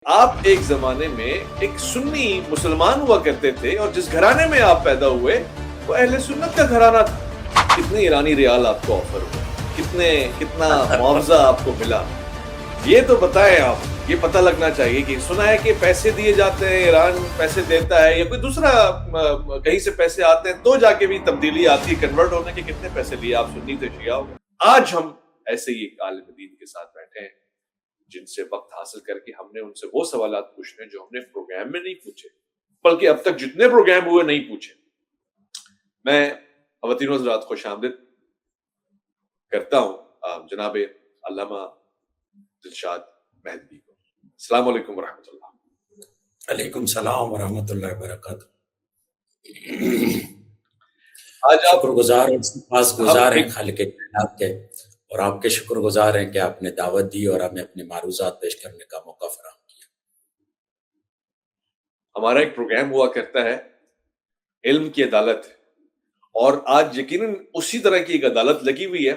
آپ ایک زمانے میں ایک سنی مسلمان ہوا کرتے تھے اور جس گھرانے میں آپ پیدا ہوئے وہ اہل سنت کا گھرانہ تھا. کتنے ایرانی ریال آپ کو آفر ہوئے, کتنا معاوضہ آپ کو ملا, یہ تو بتائیں آپ. یہ پتہ لگنا چاہیے کہ سنا ہے کہ پیسے دیے جاتے ہیں, ایران پیسے دیتا ہے یا کوئی دوسرا کہیں سے پیسے آتے ہیں تو جا کے بھی تبدیلی آتی ہے کنورٹ ہونے کے. کتنے پیسے لیے آپ سنی تھے شیعہ ہو گئے. آج ہم ایسے ہی ایک عالم دین کے ساتھ بیٹھے ہیں جن سے وقت حاصل کر کے ہم نے ان سے وہ سوالات پوچھنے جو ہم نے پروگرام میں نہیں پوچھے, بلکہ اب تک جتنے پروگرام ہوئے نہیں پوچھے. میں خواتین و حضرات خوش آمدید کرتا ہوں جناب علامہ دلشاد مہدوی کو. السلام علیکم ورحمۃ اللہ. علیکم السلام ورحمۃ اللہ وبرکاتہ. آج آپ شکر گزار اور سپاس گزار ہیں خالق کائنات کے, اور آپ کے شکر گزار ہیں کہ آپ نے دعوت دی اور ہمیں اپنے معروضات پیش کرنے کا موقع فراہم کیا. ہمارا ایک پروگرام ہوا کرتا ہے علم کی عدالت, اور آج یقیناً اسی طرح کی ایک عدالت لگی ہوئی ہے.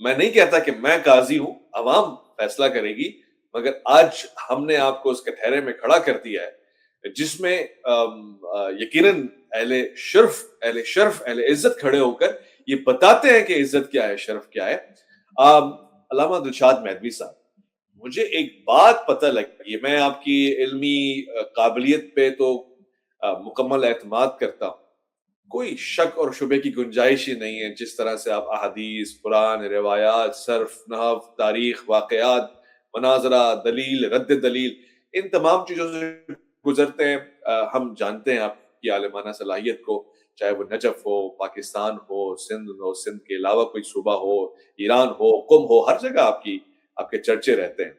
میں نہیں کہتا کہ میں قاضی ہوں, عوام فیصلہ کرے گی, مگر آج ہم نے آپ کو اس کٹہرے میں کھڑا کر دیا ہے جس میں یقیناً اہل شرف اہل عزت کھڑے ہو کر یہ بتاتے ہیں کہ عزت کیا ہے, شرف کیا ہے. علامہ دلشاد مہدوی صاحب, مجھے ایک بات پتہ لگی, میں آپ کی علمی قابلیت پہ تو مکمل اعتماد کرتا ہوں, کوئی شک اور شبے کی گنجائش ہی نہیں ہے. جس طرح سے آپ احادیث, قرآن, روایات, صرف, نحو, تاریخ, واقعات, مناظرہ, دلیل, رد دلیل, ان تمام چیزوں سے گزرتے ہیں. ہم جانتے ہیں آپ کی عالمانہ صلاحیت کو, چاہے وہ نجف ہو, پاکستان ہو, سندھ کے علاوہ کوئی صوبہ ہو, ایران ہو, قم ہو, ہر جگہ آپ کے چرچے رہتے ہیں.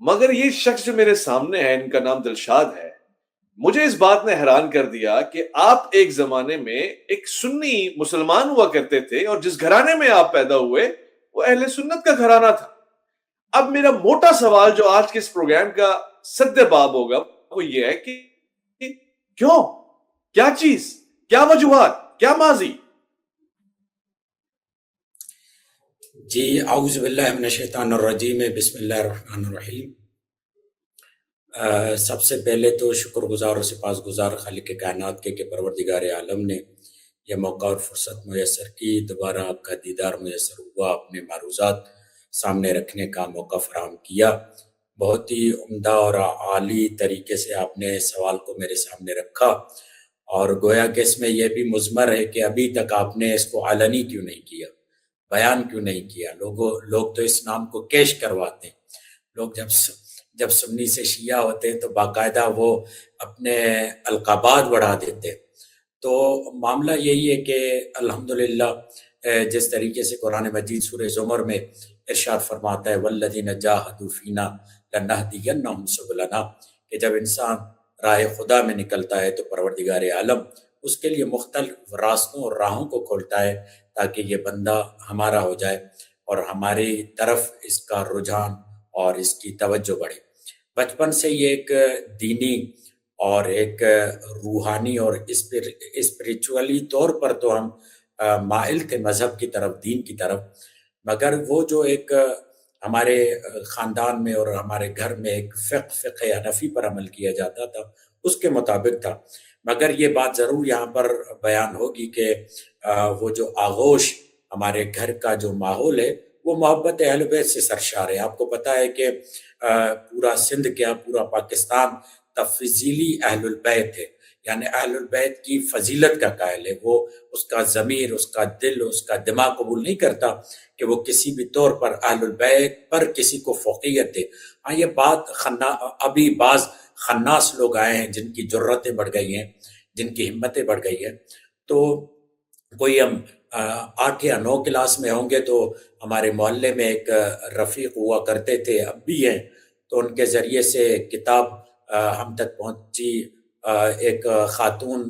مگر یہ شخص جو میرے سامنے ہے, ان کا نام دلشاد ہے, مجھے اس بات نے حیران کر دیا کہ آپ ایک زمانے میں ایک سنی مسلمان ہوا کرتے تھے اور جس گھرانے میں آپ پیدا ہوئے وہ اہل سنت کا گھرانہ تھا. اب میرا موٹا سوال جو آج کے اس پروگرام کا صد باب ہوگا وہ یہ ہے کہ کیوں, کیا چیز, کیا وجوہات, کیا ماضی؟ جی, اعوذ باللہ من الشیطان الرجیم, بسم اللہ الرحمن الرحیم. سب سے پہلے تو شکر گزار اور سپاس گزار خالق کائنات کے کہ پروردگار عالم نے یہ موقع اور فرصت میسر کی, دوبارہ آپ کا دیدار میسر ہوا, اپنے معروضات سامنے رکھنے کا موقع فراہم کیا. بہت ہی عمدہ اور عالی طریقے سے آپ نے سوال کو میرے سامنے رکھا, اور گویا کہ اس میں یہ بھی مضمر ہے کہ ابھی تک آپ نے اس کو علنی کیوں نہیں کیا, بیان کیوں نہیں کیا. لوگ تو اس نام کو کیش کرواتے ہیں. لوگ جب سنی سے شیعہ ہوتے ہیں تو باقاعدہ وہ اپنے القابات بڑھا دیتے. تو معاملہ یہی ہے کہ الحمدللہ جس طریقے سے قرآن مجید سورہ زمر میں ارشاد فرماتا ہے والذین جاہدوا فینا لنہدینہم سبلنا, کہ جب انسان راہ خدا میں نکلتا ہے تو پروردگار عالم اس کے لیے مختلف راستوں اور راہوں کو کھولتا ہے تاکہ یہ بندہ ہمارا ہو جائے اور ہماری طرف اس کا رجحان اور اس کی توجہ بڑھے. بچپن سے یہ ایک دینی اور ایک روحانی اور اسپریچولی طور پر تو ہم مائل تھے مذہب کی طرف, دین کی طرف, مگر وہ جو ایک ہمارے خاندان میں اور ہمارے گھر میں ایک فقہ حنفی پر عمل کیا جاتا تھا اس کے مطابق تھا. مگر یہ بات ضرور یہاں پر بیان ہوگی کہ وہ جو آغوش ہمارے گھر کا جو ماحول ہے وہ محبت اہل بیت سے سرشار ہے. آپ کو پتہ ہے کہ پورا سندھ کیا پورا پاکستان تفضیلی اہل البیت ہے, یعنی اہل البیت کی فضیلت کا قائل ہے. وہ اس کا ضمیر, اس کا دل, اس کا دماغ قبول نہیں کرتا کہ وہ کسی بھی طور پر اہل البیت پر کسی کو فوقیت دے. ہاں, یہ بات ابھی بعض خناس لوگ آئے ہیں جن کی جرتیں بڑھ گئی ہیں, جن کی ہمتیں بڑھ گئی ہیں. تو کوئی ہم 8 یا 9 کلاس میں ہوں گے تو ہمارے محلے میں ایک رفیق ہوا کرتے تھے, اب بھی ہیں, تو ان کے ذریعے سے کتاب ہم تک پہنچی. ایک خاتون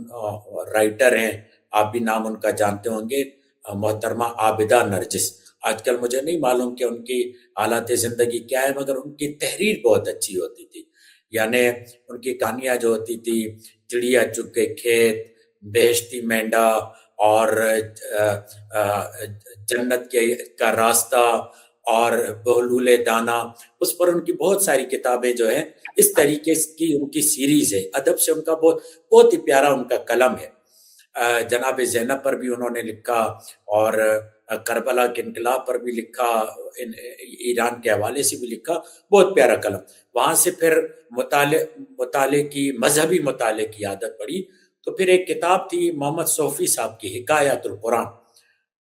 رائٹر ہیں, آپ بھی نام ان کا جانتے ہوں گے, محترمہ عابدہ نرجس. آج کل مجھے نہیں معلوم کہ ان کی حالات زندگی کیا ہے, مگر ان کی تحریر بہت اچھی ہوتی تھی. یعنی ان کی کہانیاں جو ہوتی تھی, چڑیا چگ کے کھیت, بہشتی مینڈا اور جنت کا راستہ اور بہلول دانا، اس پر ان کی بہت ساری کتابیں جو ہیں اس طریقے کی ان کی سیریز ہے. ادب سے ان کا بہت ہی پیارا ان کا قلم ہے. جناب زینب پر بھی انہوں نے لکھا، اور کربلا کے انقلاب پر بھی لکھا، ایران کے حوالے سے بھی لکھا. بہت پیارا قلم. وہاں سے پھر مطالعے کی، مذہبی مطالعے کی عادت پڑی. تو پھر ایک کتاب تھی محمد صوفی صاحب کی، حکایت القرآن.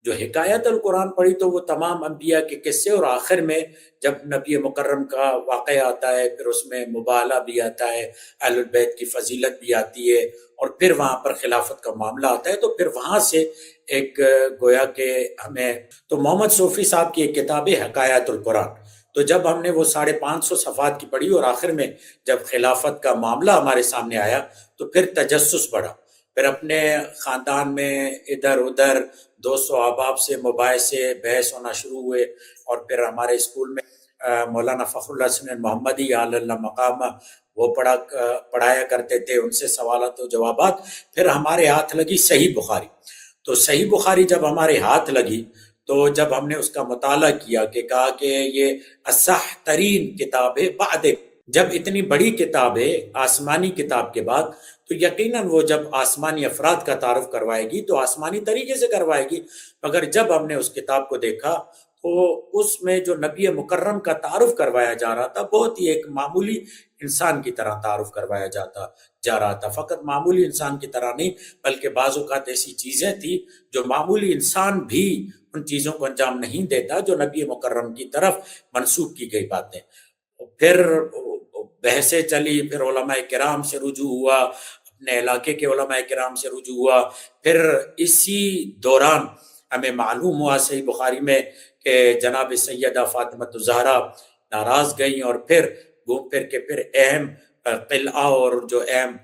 جو حکایت القرآن پڑھی تو وہ تمام انبیاء کے قصے، اور آخر میں جب نبی مکرم کا واقعہ آتا ہے، پھر اس میں مبالہ بھی آتا ہے، اہل البیت کی فضیلت بھی آتی ہے، اور پھر وہاں پر خلافت کا معاملہ آتا ہے. تو پھر وہاں سے ایک گویا کہ ہمیں، تو محمد صوفی صاحب کی ایک کتاب ہے حکایت القرآن. تو جب ہم نے وہ 550 صفحات کی پڑھی، اور آخر میں جب خلافت کا معاملہ ہمارے سامنے آیا تو پھر تجسس بڑھا. پھر اپنے خاندان میں ادھر ادھر دوست و احباب سے مباحثے بحث ہونا شروع ہوئے. اور پھر ہمارے اسکول میں مولانا فخر اللہ حسن محمدی علی اللہ مقام وہ پڑھایا کرتے تھے، ان سے سوالات و جوابات. پھر ہمارے ہاتھ لگی صحیح بخاری. تو صحیح بخاری جب ہمارے ہاتھ لگی تو جب ہم نے اس کا مطالعہ کیا کہ کہا کہ یہ اصح ترین کتاب ہے بعد، جب اتنی بڑی کتاب ہے آسمانی کتاب کے بعد، تو یقیناً وہ جب آسمانی افراد کا تعارف کروائے گی تو آسمانی طریقے سے کروائے گی. مگر جب ہم نے اس کتاب کو دیکھا تو اس میں جو نبی مکرم کا تعارف کروایا جا رہا تھا، بہت ہی ایک معمولی انسان کی طرح تعارف کروایا جا رہا تھا. فقط معمولی انسان کی طرح نہیں، بلکہ بعض اوقات ایسی چیزیں تھی جو معمولی انسان بھی ان چیزوں کو انجام نہیں دیتا، جو نبی مکرم کی طرف منسوب کی گئی باتیں. پھر بحثیں چلی، پھر علماء کرام سے رجوع ہوا، اپنے علاقے کے علماء کرام سے رجوع ہوا. پھر اسی دوران ہمیں معلوم ہوا صحیح بخاری میں کہ جناب سیدہ فاطمہ الزہرا ناراض گئیں، اور پھر گھوم پھر کے پھر اہم قلعہ اور جو اہم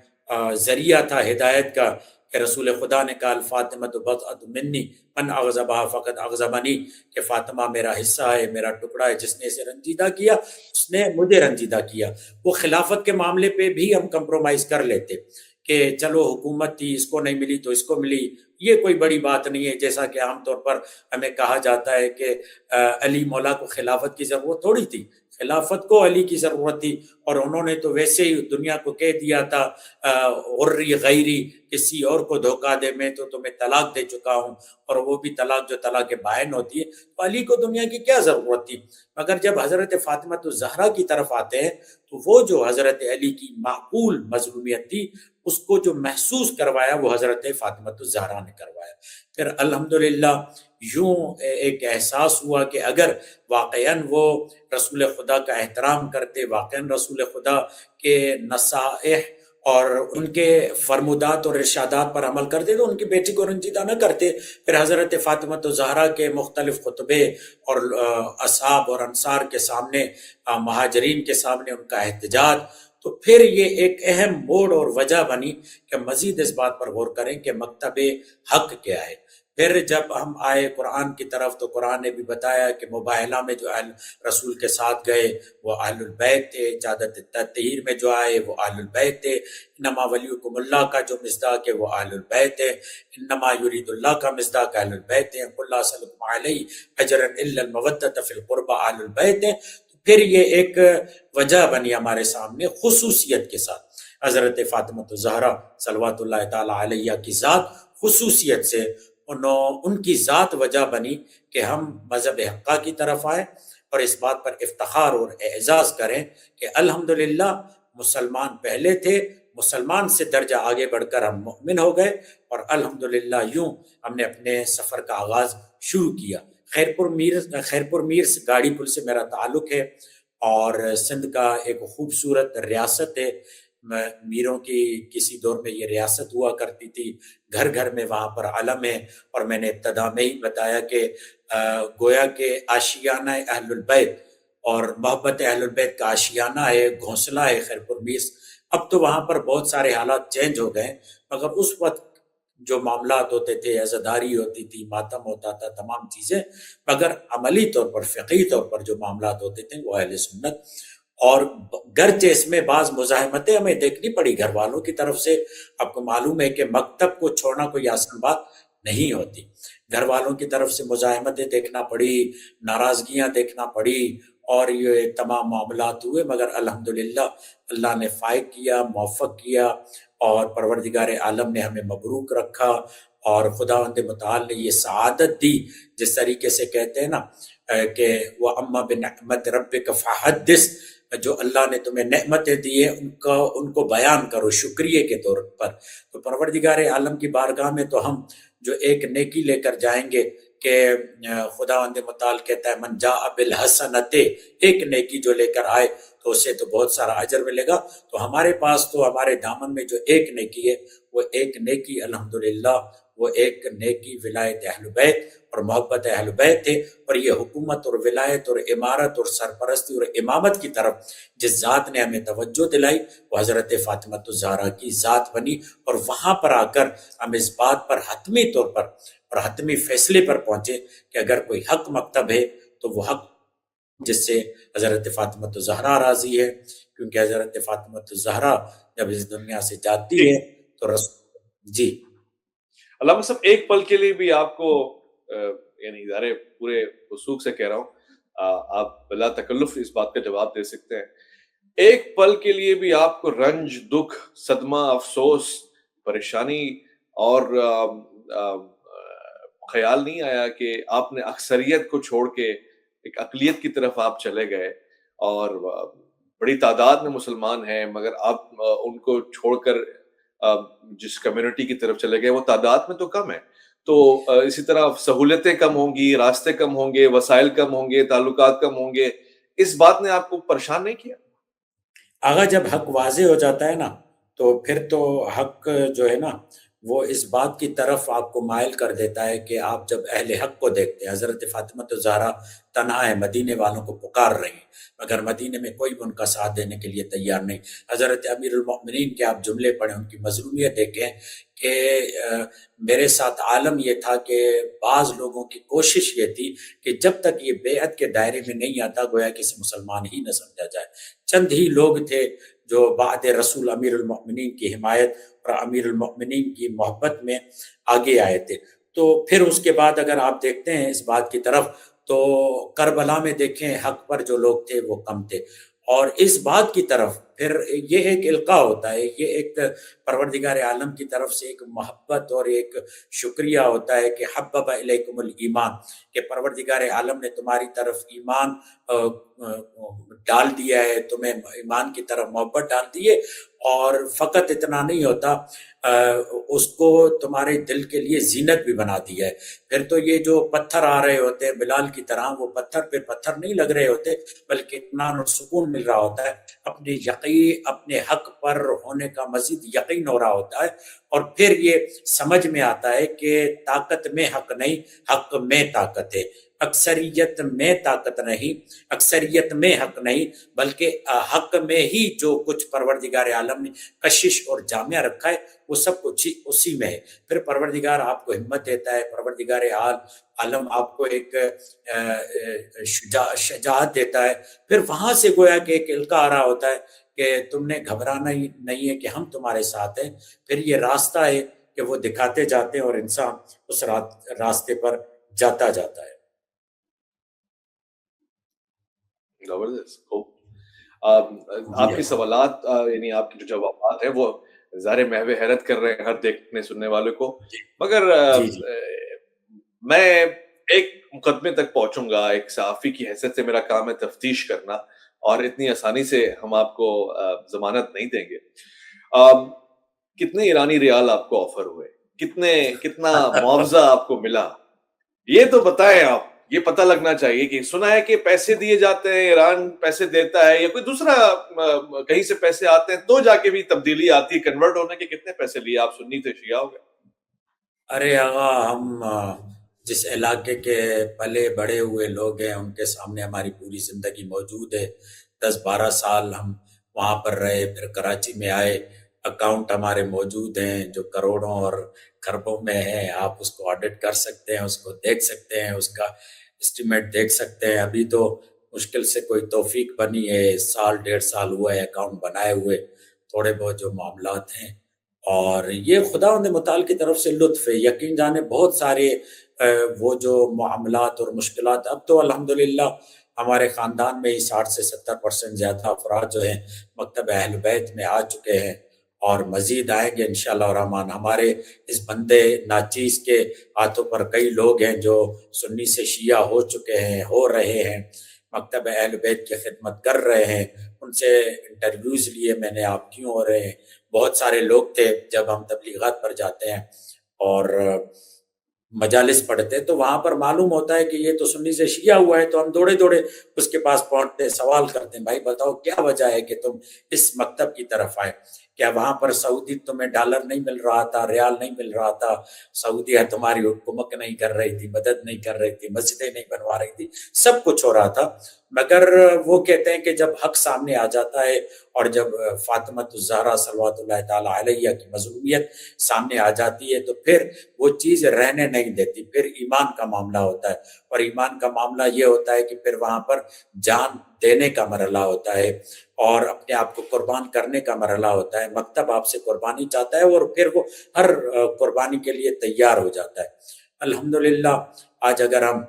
ذریعہ تھا ہدایت کا کہ رسول خدا نے کہا الفاطمہ بضعۃ منی من اغضبها فقد اغضبنی، کہ فاطمہ میرا حصہ ہے، میرا ٹکڑا ہے، جس نے اسے رنجیدہ کیا اس نے مجھے رنجیدہ کیا. وہ خلافت کے معاملے پہ بھی ہم کمپرومائز کر لیتے کہ چلو حکومت تھی، اس کو نہیں ملی تو اس کو ملی، یہ کوئی بڑی بات نہیں ہے. جیسا کہ عام طور پر ہمیں کہا جاتا ہے کہ علی مولا کو خلافت کی ضرورت تھوڑی تھی، خلافت کو علی کی ضرورت تھی، اور انہوں نے تو ویسے ہی دنیا کو کہہ دیا تھا غری غیری، کسی اور کو دھوکہ دے، میں تو تمہیں طلاق دے چکا ہوں، اور وہ بھی طلاق جو طلاق بائن ہوتی ہے. تو علی کو دنیا کی کیا ضرورت تھی؟ مگر جب حضرت فاطمہ الزہرا کی طرف آتے ہیں تو وہ جو حضرت علی کی معقول مظلومیت تھی اس کو جو محسوس کروایا وہ حضرت فاطمہ الزہرا نے کروایا. پھر الحمدللہ یوں ایک احساس ہوا کہ اگر واقعاً وہ رسول خدا کا احترام کرتے، واقعاً رسول خدا کے نصائح اور ان کے فرمودات اور ارشادات پر عمل کرتے تو ان کی بیٹی کو رنجیدہ نہ کرتے. پھر حضرت فاطمہ الزہرا کے مختلف خطبے اور اصحاب اور انصار کے سامنے، مہاجرین کے سامنے ان کا احتجاج، تو پھر یہ ایک اہم موڑ اور وجہ بنی کہ مزید اس بات پر غور کریں کہ مکتب حق کیا ہے. پھر جب ہم آئے قرآن کی طرف تو قرآن نے بھی بتایا کہ مباہلہ میں جو اہل رسول کے ساتھ گئے وہ اہل البیت تھے، جادت تطہیر میں جو آئے وہ اہل البیت تھے، انما ولیکم اللہ کا جو مصداق ہے وہ اہل البیت ہے، انما یرید اللہ کا مصداق اہل البیت ہے، قل لا اسألکم علیہ اجرا الا المودۃ فی القربى اہل البیت ہے. پھر یہ ایک وجہ بنی ہمارے سامنے خصوصیت کے ساتھ حضرت فاطمہ الزہرا صلوات اللہ تعالی علیہ کی ذات خصوصیت سے ان کی ذات وجہ بنی کہ ہم مذہب حقہ کی طرف آئے اور اس بات پر افتخار اور اعزاز کریں کہ الحمدللہ مسلمان پہلے تھے، مسلمان سے درجہ آگے بڑھ کر ہم مؤمن ہو گئے، اور الحمدللہ یوں ہم نے اپنے سفر کا آغاز شروع کیا. خیرپور میر سے گاڑی پل سے میرا تعلق ہے، اور سندھ کا ایک خوبصورت ریاست ہے. میروں کی کسی دور میں یہ ریاست ہوا کرتی تھی، گھر گھر میں وہاں پر علم ہے، اور میں نے ابتدا میں ہی بتایا کہ گویا کہ آشیانہ اہل البیت اور محبت اہل البیت کا آشیانہ ہے، گھونسلہ ہے خیرپور میر. اب تو وہاں پر بہت سارے حالات چینج ہو گئے، مگر اس وقت جو معاملات ہوتے تھے، عزاداری ہوتی تھی، ماتم ہوتا تھا، تمام چیزیں، مگر عملی طور پر فقہی طور پر جو معاملات ہوتے تھے وہ اہل سنت. اور گرچہ اس میں بعض مزاحمتیں ہمیں دیکھنی پڑی گھر والوں کی طرف سے. آپ کو معلوم ہے کہ مکتب کو چھوڑنا کوئی آسان بات نہیں ہوتی. گھر والوں کی طرف سے مزاحمتیں دیکھنا پڑی, ناراضگیاں دیکھنا پڑی, اور یہ تمام معاملات ہوئے, مگر الحمدللہ اللہ نے فائق کیا, موفق کیا, اور پروردگار عالم نے ہمیں مبروک رکھا, اور خداوند متعال نے یہ سعادت دی. جس طریقے سے کہتے ہیں نا کہ وَأَمَّا بِنِعْمَةِ رَبِّكَ فَحَدِّثْ, جو اللہ نے تمہیں نعمتیں دی ہیں ان کو بیان کرو شکریہ کے طور پر. تو پروردگار عالم کی بارگاہ میں تو ہم جو ایک نیکی لے کر جائیں گے کہ خداوند متعال کہتا ہے من جاء بالحسنۃ, ایک نیکی جو لے کر آئے تو اسے تو بہت سارا اجر ملے گا. تو ہمارے پاس تو ہمارے دامن میں جو ایک نیکی ہے, وہ ایک نیکی الحمدللہ وہ ایک نیکی ولایت اہل بیت اور محبت اہل بیت ہے. اور یہ حکومت اور ولایت اور امارت اور سرپرستی اور امامت کی طرف جس ذات نے ہمیں توجہ دلائی وہ حضرت فاطمہ الزہرا کی ذات بنی. اور وہاں پر آ کر ہم اس بات پر حتمی طور پر اور حتمی فیصلے پر پہنچے کہ اگر کوئی حق مکتب ہے تو وہ حق جس سے حضرت فاطمہ الزہرا راضی ہے, کیونکہ حضرت فاطمہ الزہرا جب اس دنیا سے جاتی ہے تو رسول جی علامہ صاحب ایک پل کے لیے بھی آپ کو یعنی ظاہر پورے وثوق سے کہہ رہا ہوں, آپ بلا تکلف اس بات کا جواب دے سکتے ہیں, ایک پل کے لیے بھی آپ کو رنج, دکھ, صدمہ, افسوس, پریشانی اور خیال نہیں آیا کہ آپ نے اکثریت کو چھوڑ کے ایک اقلیت کی طرف آپ چلے گئے, اور بڑی تعداد میں مسلمان ہیں مگر آپ ان کو چھوڑ کر جس کمیونٹی کی طرف چلے گئے وہ تعداد میں تو کم ہے, تو اسی طرح سہولتیں کم ہوں گی, راستے کم ہوں گے, وسائل کم ہوں گے, تعلقات کم ہوں گے, اس بات نے آپ کو پریشان نہیں کیا؟ آگا جب حق واضح ہو جاتا ہے نا تو پھر تو حق جو ہے نا وہ اس بات کی طرف آپ کو مائل کر دیتا ہے کہ آپ جب اہل حق کو دیکھتے ہیں. حضرت فاطمہ الزہرا تنہا ہے, مدینے والوں کو پکار رہی ہیں, مگر مدینے میں کوئی بھی ان کا ساتھ دینے کے لیے تیار نہیں. حضرت امیر المؤمنین کے آپ جملے پڑھیں, ان کی مظلومیت دیکھیں کہ میرے ساتھ عالم یہ تھا کہ بعض لوگوں کی کوشش یہ تھی کہ جب تک یہ بیعت کے دائرے میں نہیں آتا گویا کسی مسلمان ہی نہ سمجھا جائے. چند ہی لوگ تھے جو بعد رسول امیر المؤمنین کی حمایت اور امیر المؤمنین کی محبت میں آگے آئے تھے. تو پھر اس کے بعد اگر آپ دیکھتے ہیں اس بات کی طرف تو کربلا میں دیکھیں حق پر جو لوگ تھے وہ کم تھے. اور اس بات کی طرف پھر یہ ایک القاء ہوتا ہے, یہ ایک پروردگار عالم کی طرف سے ایک محبت اور ایک شکریہ ہوتا ہے کہ حبب الیکم الایمان, کہ پروردگار عالم نے تمہاری طرف ایمان ڈال دیا ہے, تمہیں ایمان کی طرف محبت ڈال دی ہے. اور فقط اتنا نہیں ہوتا, اس کو تمہارے دل کے لیے زینت بھی بنا دیا ہے. پھر تو یہ جو پتھر آ رہے ہوتے ہیں بلال کی طرح, وہ پتھر پہ پتھر نہیں لگ رہے ہوتے بلکہ اطمینان اور سکون مل رہا ہوتا ہے, اپنے یقین اپنے حق پر ہونے کا مزید یقین ہو رہا ہوتا ہے. اور پھر یہ سمجھ میں آتا ہے کہ طاقت میں حق نہیں, حق میں طاقت ہے. اکثریت میں طاقت نہیں, اکثریت میں حق نہیں, بلکہ حق میں ہی جو کچھ پروردگار عالم نے کشش اور جامعہ رکھا ہے وہ سب کچھ اسی میں ہے. پھر پروردگار آپ کو ہمت دیتا ہے, پروردگار عالم آپ کو ایک شجاعت دیتا ہے. پھر وہاں سے گویا کہ ایک القاء آ رہا ہوتا ہے کہ تم نے گھبرانا ہی نہیں ہے کہ ہم تمہارے ساتھ ہیں. پھر یہ راستہ ہے کہ وہ دکھاتے جاتے ہیں اور انسان اس راستے پر جاتا ہے. زبردست. جی آپ کے سوالات یعنی آپ کے جو جوابات ہیں وہ ظاہر محو حیرت کر رہے ہیں ہر دیکھنے سننے والے کو, مگر جی جی میں ایک مقدمے تک پہنچوں گا. ایک صحافی کی حیثیت سے میرا کام ہے تفتیش کرنا, اور اتنی آسانی سے ہم آپ کو ضمانت نہیں دیں گے. کتنے ایرانی ریال آپ کو آفر ہوئے, کتنا معاوضہ آپ کو ملا, یہ تو بتائیں آپ. یہ پتہ لگنا چاہیے کہ سنا ہے کہ پیسے دیے جاتے ہیں, ایران پیسے دیتا ہے یا کوئی دوسرا کہیں سے پیسے آتے ہیں تو جا کے بھی تبدیلی آتی ہے, کنورٹ ہونے کے کتنے پیسے لیے آپ؟ سنی تھے شیعہ ہو گئے. ارے آغا, ہم جس علاقے کے پلے بڑے ہوئے لوگ ہیں ان کے سامنے ہماری پوری زندگی موجود ہے. 10-12 سال ہم وہاں پر رہے, پھر کراچی میں آئے. اکاؤنٹ ہمارے موجود ہیں جو کروڑوں اور خربوں میں ہیں. آپ اس کو آڈٹ کر سکتے ہیں, اس کو دیکھ سکتے ہیں, اس کا اسٹیمیٹ دیکھ سکتے ہیں. ابھی تو مشکل سے کوئی توفیق بنی ہے, 1.5 سال ہوا ہے اکاؤنٹ بنائے ہوئے, تھوڑے بہت جو معاملات ہیں. اور یہ خداوند متعال کی طرف سے لطف ہے. یقین جانے بہت سارے وہ جو معاملات اور مشکلات، اب تو الحمدللہ ہمارے خاندان میں ہی 60 سے 70% زیادہ افراد جو ہیں مکتب اہل بیت میں آ چکے ہیں، اور مزید آئیں گے انشاءاللہ الرحمن. ہمارے اس بندے ناچیز کے ہاتھوں پر کئی لوگ ہیں جو سنی سے شیعہ ہو چکے ہیں، ہو رہے ہیں، مکتب اہل بیت کی خدمت کر رہے ہیں. ان سے انٹرویوز لیے میں نے، آپ کیوں ہو رہے ہیں. بہت سارے لوگ تھے جب ہم تبلیغات پر جاتے ہیں اور مجالس پڑھتے تو وہاں پر معلوم ہوتا ہے کہ یہ تو سنی سے شیعہ ہوا ہے، تو ہم دوڑے دوڑے اس کے پاس پہنچتے ہیں، سوال کرتے ہیں، بھائی بتاؤ کیا وجہ ہے کہ تم اس مکتب کی طرف آئے؟ کیا وہاں پر سعودی تمہیں ڈالر نہیں مل رہا تھا، ریال نہیں مل رہا تھا، سعودیہ تمہاری حکومت نہیں کر رہی تھی، مدد نہیں کر رہی تھی، مسجدیں نہیں بنوا رہی تھی، سب کچھ ہو رہا تھا. مگر وہ کہتے ہیں کہ جب حق سامنے آ جاتا ہے اور جب فاطمۃ الزہرا صلوات اللہ تعالیٰ علیہ کی مظلومیت سامنے آ جاتی ہے تو پھر وہ چیز رہنے نہیں دیتی. پھر ایمان کا معاملہ ہوتا ہے، اور ایمان کا معاملہ یہ ہوتا ہے کہ پھر وہاں پر جان دینے کا مرحلہ ہوتا ہے اور اپنے آپ کو قربان کرنے کا مرحلہ ہوتا ہے. مکتب آپ سے قربانی چاہتا ہے اور پھر وہ ہر قربانی کے لیے تیار ہو جاتا ہے. الحمدللہ آج اگر ہم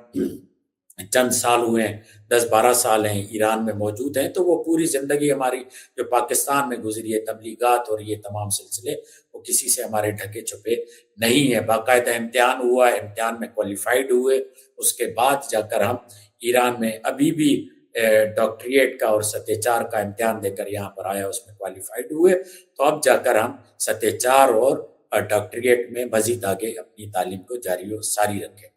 چند سال ہوئے ہیں، 10-12 سال ہیں ایران میں موجود ہیں، تو وہ پوری زندگی ہماری جو پاکستان میں گزری ہے، تبلیغات اور یہ تمام سلسلے، وہ کسی سے ہمارے ڈھکے چھپے نہیں ہے. باقاعدہ امتحان ہوا، امتحان میں کوالیفائیڈ ہوئے، اس کے بعد جا کر ہم ایران میں ابھی بھی ڈاکٹریٹ کا اور سطح 4 کا امتحان دے کر یہاں پر آیا، اس میں کوالیفائیڈ ہوئے، تو اب جا کر ہم سطح 4 اور ڈاکٹریٹ میں مزید آگے اپنی تعلیم کو جاری و ساری رکھیں.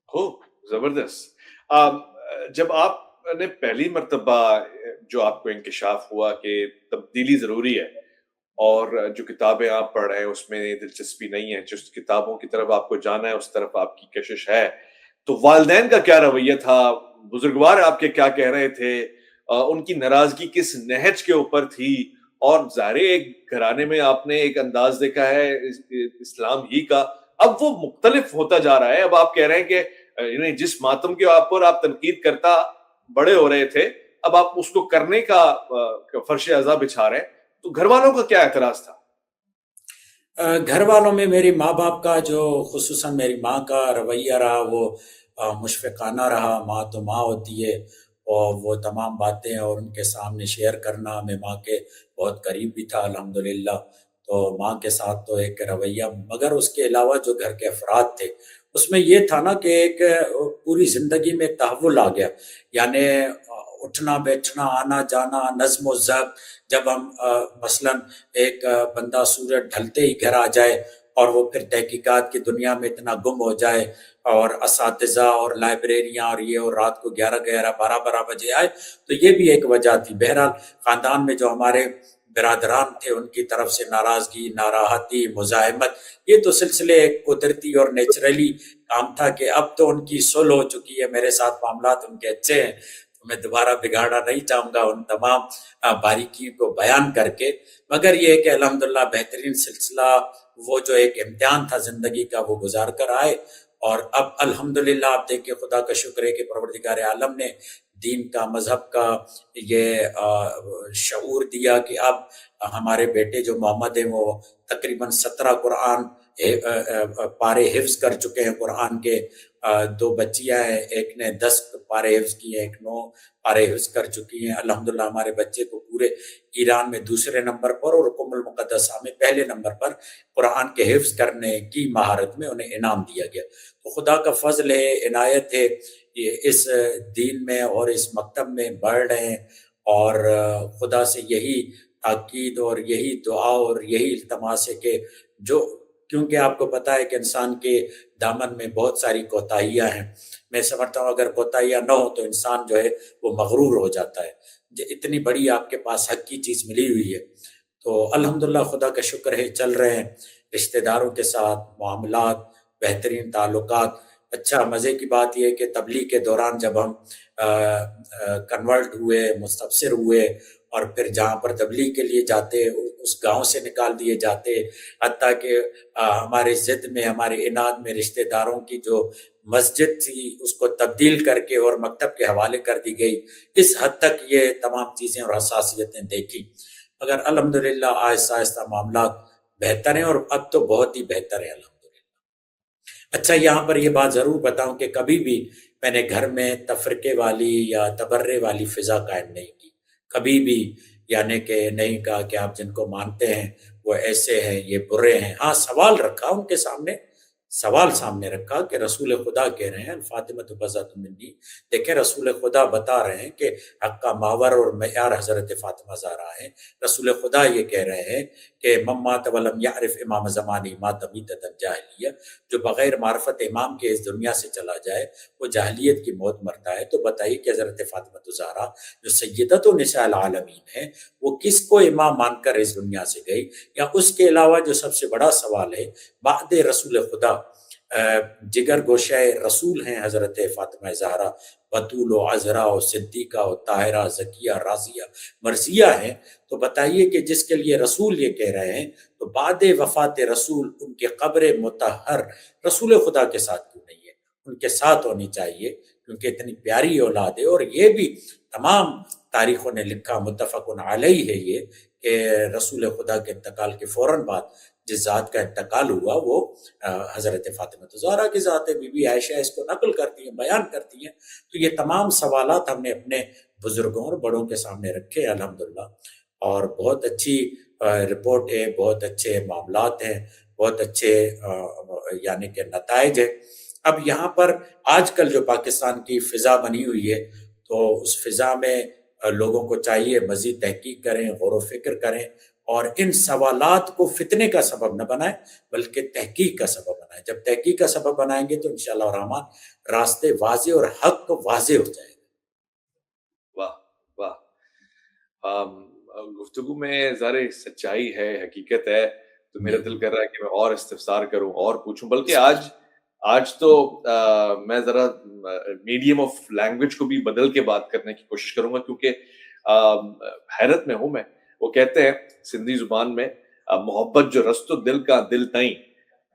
خوب زبردست. جب آپ نے پہلی مرتبہ جو آپ کو انکشاف ہوا کہ تبدیلی ضروری ہے اور جو کتابیں آپ پڑھ رہے ہیں اس میں دلچسپی نہیں ہے، جس کتابوں کی طرف آپ کو جانا ہے اس طرف آپ کی کشش ہے، تو والدین کا کیا رویہ تھا؟ بزرگوار آپ کے کیا کہہ رہے تھے؟ ان کی ناراضگی کس نہج کے اوپر تھی؟ اور ظاہر ایک گھرانے میں آپ نے ایک انداز دیکھا ہے اسلام ہی کا، اب وہ مختلف ہوتا جا رہا ہے. اب آپ کہہ رہے ہیں کہ جس ماتم کے آپ پر آپ تنقید کرتا بڑے ہو رہے تھے، اب آپ اس کو کرنے کا فرش عذاب بچھا رہے ہیں، تو گھر والوں کا کیا اعتراض تھا؟ گھر والوں میں میری ماں باپ کا، جو خصوصاً میری ماں کا رویہ رہا، وہ مشفقانہ رہا. ماں تو ماں ہوتی ہے، اور وہ تمام باتیں اور ان کے سامنے شیئر کرنا، میں ماں کے بہت قریب بھی تھا الحمدللہ، تو ماں کے ساتھ تو ایک رویہ. مگر اس کے علاوہ جو گھر کے افراد تھے اس میں یہ تھا نا کہ ایک پوری زندگی میں تحول آ گیا. یعنی اٹھنا بیٹھنا، آنا جانا، نظم و ضبط. جب ہم مثلاً ایک بندہ سورج ڈھلتے ہی گھر آ جائے اور وہ پھر تحقیقات کی دنیا میں اتنا گم ہو جائے، اور اساتذہ اور لائبریریاں اور یہ، اور رات کو 11-12 بجے آئے، تو یہ بھی ایک وجہ تھی. بہرحال خاندان میں جو ہمارے برادران تھے ان کی طرف سے ناراضگی، ناراحتی، مزاحمت، یہ تو سلسلے ایک قدرتی اور نیچرلی کام تھا کہ اب تو ان کی صلح ہو چکی ہے، میرے ساتھ معاملات ان کے اچھے ہیں، تو میں دوبارہ بگاڑنا نہیں چاہوں گا ان تمام باریکیوں کو بیان کر کے. مگر یہ کہ الحمدللہ بہترین سلسلہ، وہ جو ایک امتحان تھا زندگی کا، وہ گزار کر آئے. اور اب الحمدللہ آپ دیکھیں، خدا کا شکر ہے کہ پروردگار عالم نے دین کا، مذہب کا یہ شعور دیا کہ اب ہمارے بیٹے جو محمد ہیں وہ تقریباً 17 قرآن پارے حفظ کر چکے ہیں قرآن کے. 2 بچیاں ہیں، ایک نے 10 پارے حفظ کیے ہیں، ایک 9 پارے حفظ کر چکی ہیں. الحمدللہ ہمارے بچے کو پورے ایران میں دوسرے نمبر پر اور قم المقدسہ میں پہلے نمبر پر قرآن کے حفظ کرنے کی مہارت میں انہیں انعام دیا گیا. تو خدا کا فضل ہے، عنایت ہے، یہ اس دین میں اور اس مکتب میں بڑھ رہے ہیں. اور خدا سے یہی تاکید اور یہی دعا اور یہی التماس ہے کہ جو، کیونکہ آپ کو پتہ ہے کہ انسان کے دامن میں بہت ساری کوتاہیاں ہیں. میں سمجھتا ہوں اگر کوتاہیاں نہ ہو تو انسان جو ہے وہ مغرور ہو جاتا ہے. اتنی بڑی آپ کے پاس حق کی چیز ملی ہوئی ہے، تو الحمدللہ خدا کا شکر ہے چل رہے ہیں. رشتہ داروں کے ساتھ معاملات، بہترین تعلقات. اچھا مزے کی بات یہ ہے کہ تبلیغ کے دوران جب ہم کنورٹ ہوئے، مستبصر ہوئے، اور پھر جہاں پر تبلیغ کے لیے جاتے اس گاؤں سے نکال دیے جاتے، حتیٰ کہ ہمارے ضد میں، ہمارے اناد میں رشتہ داروں کی جو مسجد تھی اس کو تبدیل کر کے اور مکتب کے حوالے کر دی گئی. اس حد تک یہ تمام چیزیں اور حساسیتیں دیکھی. مگر الحمدللہ آہستہ آہستہ معاملات بہتر ہیں، اور اب تو بہت ہی بہتر ہے الحمدللہ۔ اچھا، یہاں پر یہ بات ضرور بتاؤں کہ کبھی بھی میں نے گھر میں تفرقے والی یا تبرے والی فضا قائم نہیں کی، کبھی بھی یعنی کہ نہیں کہا کہ آپ جن کو مانتے ہیں وہ ایسے ہیں، یہ برے ہیں۔ ہاں، سوال رکھا ان کے سامنے، سوال سامنے رکھا کہ رسول خدا کہہ رہے ہیں الفاطمۃ بضعۃ منی، دیکھیں رسول خدا بتا رہے ہیں کہ حق کا ماور اور معیار حضرت فاطمہ زہرا ہے۔ رسول خدا یہ کہہ رہے ہیں کہ من مات ولم یعرف امام زمانی مات میتۃ الجاہلیہ، جو بغیر معرفت امام کے اس دنیا سے چلا جائے وہ جاہلیت کی موت مرتا ہے۔ تو بتائیے کہ حضرت فاطمہ زہرا جو سیدۃ نساء العالمین ہے، وہ کس کو امام مان کر اس دنیا سے گئی؟ یا اس کے علاوہ جو سب سے بڑا سوال ہے، بعد رسول خدا جگر گوشہ رسول ہیں حضرت فاطمہ زہرا، بطول و عذرا و صدیقہ و طاہرہ زکیہ راضیہ مرضیہ ہیں۔ تو بتائیے کہ جس کے لیے رسول یہ کہہ رہے ہیں، تو بعد وفات رسول ان کے قبر مطہر رسول خدا کے ساتھ کیوں نہیں ہے؟ ان کے ساتھ ہونی چاہیے، کیونکہ اتنی پیاری اولاد ہے۔ اور یہ بھی تمام تاریخوں نے لکھا، متفق علیہ ہے یہ، کہ رسول خدا کے انتقال کے فوراً بعد جس ذات کا انتقال ہوا وہ حضرت فاطمہ زہرا کی ذات ہے۔ بی بی عائشہ اس کو نقل کرتی ہیں، بیان کرتی ہیں۔ تو یہ تمام سوالات ہم نے اپنے بزرگوں اور بڑوں کے سامنے رکھے الحمدللہ، اور بہت اچھی رپورٹ ہے، بہت اچھے معاملات ہیں، بہت اچھے یعنی کہ نتائج ہیں۔ اب یہاں پر آج کل جو پاکستان کی فضا بنی ہوئی ہے، تو اس فضا میں لوگوں کو چاہیے مزید تحقیق کریں، غور و فکر کریں، اور ان سوالات کو فتنے کا سبب نہ بنائیں بلکہ تحقیق کا سبب بنائیں۔ جب تحقیق کا سبب بنائیں گے تو انشاءاللہ الرحمن راستے واضح اور حق واضح ہو جائے گا۔ واہ واہ، گفتگو میں ظاہر سچائی ہے، حقیقت ہے، تو میرا دل کر رہا ہے کہ میں اور استفسار کروں اور پوچھوں، بلکہ آج تو میں ذرا میڈیم آف لینگویج کو بھی بدل کے بات کرنے کی کوشش کروں گا، کیونکہ حیرت میں ہوں میں۔ وہ کہتے ہیں سندھی زبان میں محبت جو رستو دل کا دل تائیں،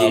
جی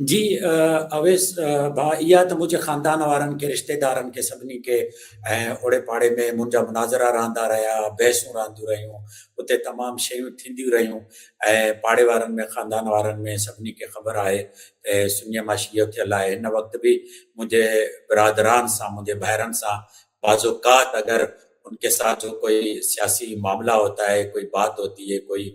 جی اویس بھائی، یا تو مجھے خاندان وارن کے رشتہ دارن کے سبنی کے اوڑے پاڑے میں منجا مناظرہ رہندا رہیا، بحثوں رہندیوں رہیوں، اتنے تمام شیوں تھیندیوں رہیوں، پاڑے وارن میں خاندان وارن میں سبنی کے خبر آئے سنیا ماشیہ تھیل آئے۔ ان وقت بھی مجھے برادران سا، مجھے بھائرن سا بعض اوقات اگر ان کے ساتھ جو کوئی سیاسی معاملہ ہوتا ہے، کوئی بات ہوتی ہے، کوئی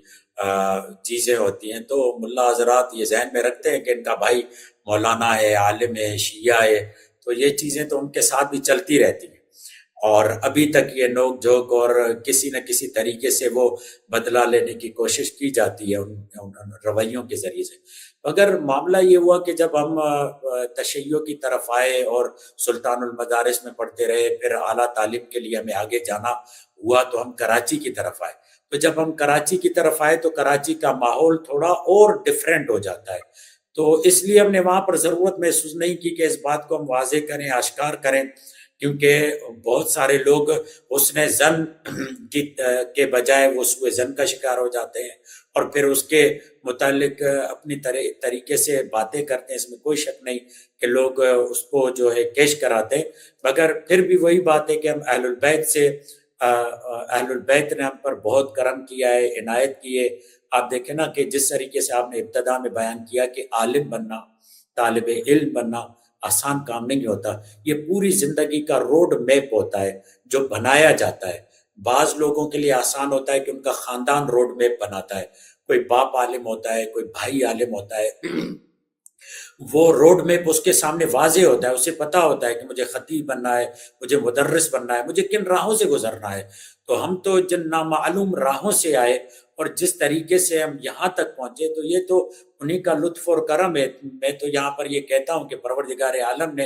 چیزیں ہوتی ہیں، تو ملا حضرات یہ ذہن میں رکھتے ہیں کہ ان کا بھائی مولانا ہے، عالم ہے، شیعہ ہے، تو یہ چیزیں تو ان کے ساتھ بھی چلتی رہتی ہیں، اور ابھی تک یہ نوک جھوک اور کسی نہ کسی طریقے سے وہ بدلہ لینے کی کوشش کی جاتی ہے ان رویوں کے ذریعے سے۔ اگر معاملہ یہ ہوا کہ جب ہم تشیع کی طرف آئے اور سلطان المدارس میں پڑھتے رہے، پھر اعلیٰ تعلیم کے لیے ہمیں آگے جانا ہوا تو ہم کراچی کی طرف آئے۔ تو جب ہم کراچی کی طرف آئے تو کراچی کا ماحول تھوڑا اور ڈیفرنٹ ہو جاتا ہے، تو اس لیے ہم نے وہاں پر ضرورت محسوس نہیں کی کہ اس بات کو ہم واضح کریں، آشکار کریں، کیونکہ بہت سارے لوگ حسن ظن کے بجائے وہ سوء ظن کا شکار ہو جاتے ہیں، اور پھر اس کے متعلق اپنی طریقے سے باتیں کرتے ہیں۔ اس میں کوئی شک نہیں کہ لوگ اس کو جو ہے کیش کراتے ہیں، مگر پھر بھی وہی بات ہے کہ ہم اہل البیت سے، اہل البیت نے ہم پر بہت کرم کیا ہے، عنایت کی ہے۔ آپ دیکھیں نا کہ جس طریقے سے آپ نے ابتدا میں بیان کیا کہ عالم بننا، طالب علم بننا آسان کام نہیں ہوتا، یہ پوری زندگی کا روڈ میپ ہوتا ہے جو بنایا جاتا ہے۔ بعض لوگوں کے لیے آسان ہوتا ہے کہ ان کا خاندان روڈ میپ بناتا ہے، کوئی باپ عالم ہوتا ہے، کوئی بھائی عالم ہوتا ہے، وہ روڈ میپ اس کے سامنے واضح ہوتا ہے، اسے پتہ ہوتا ہے کہ مجھے خطیب بننا ہے، مجھے مدرس بننا ہے، مجھے کن راہوں سے گزرنا ہے۔ تو ہم تو جن نامعلوم راہوں سے آئے اور جس طریقے سے ہم یہاں تک پہنچے، تو یہ تو انہی کا لطف اور کرم ہے۔ میں تو یہاں پر یہ کہتا ہوں کہ پروردگار عالم نے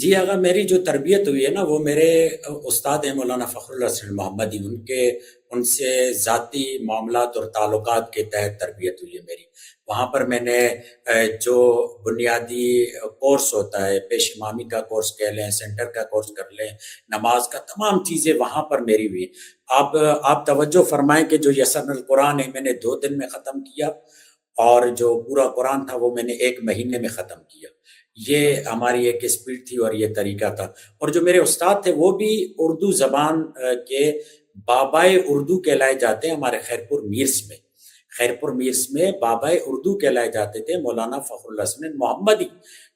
جی اگر میری جو تربیت ہوئی ہے نا وہ میرے استاد ہیں مولانا فخر الحسن محمدی، ان سے ذاتی معاملات اور تعلقات کے تحت تربیت ہوئی ہے میری. وہاں پر میں نے جو بنیادی کورس ہوتا ہے، پیش امامی کا کورس کہہ لیں، سینٹر کا کورس کر لیں، نماز کا، تمام چیزیں وہاں پر میری ہوئی. آپ توجہ فرمائیں کہ جو یسر القرآن ہے میں نے 2 دن میں ختم کیا، اور جو پورا قرآن تھا وہ میں نے 1 مہینے میں ختم کیا. یہ ہماری ایک اسپیڈ تھی اور یہ طریقہ تھا. اور جو میرے استاد تھے وہ بھی اردو زبان کے بابائے اردو کہلائے جاتے ہیں. ہمارے خیرپور میرس میں بابائے اردو کہلائے جاتے تھے مولانا فخر الحسن محمدی،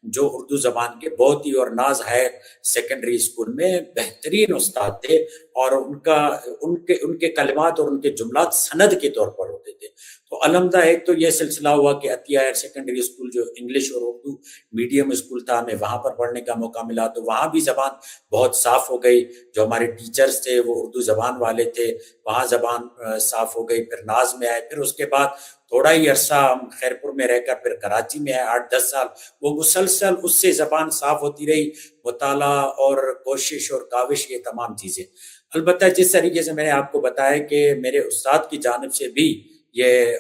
جو اردو زبان کے بہت ہی، اور ناز ہائر سیکنڈری اسکول میں بہترین استاد تھے. اور ان کے کلمات اور ان کے جملات سند کے طور پر ہوتے تھے. تو الحمدہ ایک تو یہ سلسلہ ہوا کہ عطیہ ہائر سیکنڈری اسکول جو انگلش اور اردو میڈیم اسکول تھا، ہمیں وہاں پر پڑھنے کا موقع ملا، تو وہاں بھی زبان بہت صاف ہو گئی. جو ہمارے ٹیچرز تھے وہ اردو زبان والے تھے، وہاں زبان صاف ہو گئی. پھر ناز میں آئے، پھر اس کے بعد تھوڑا ہی عرصہ ہم خیرپور میں رہ کر پھر کراچی میں آئے 8-10 سال. وہ مسلسل اس سے زبان صاف ہوتی رہی، مطالعہ اور کوشش اور کاوش، یہ تمام چیزیں. البتہ جس طریقے سے میں نے آپ کو بتایا کہ میرے استاد کی جانب سے بھی یہ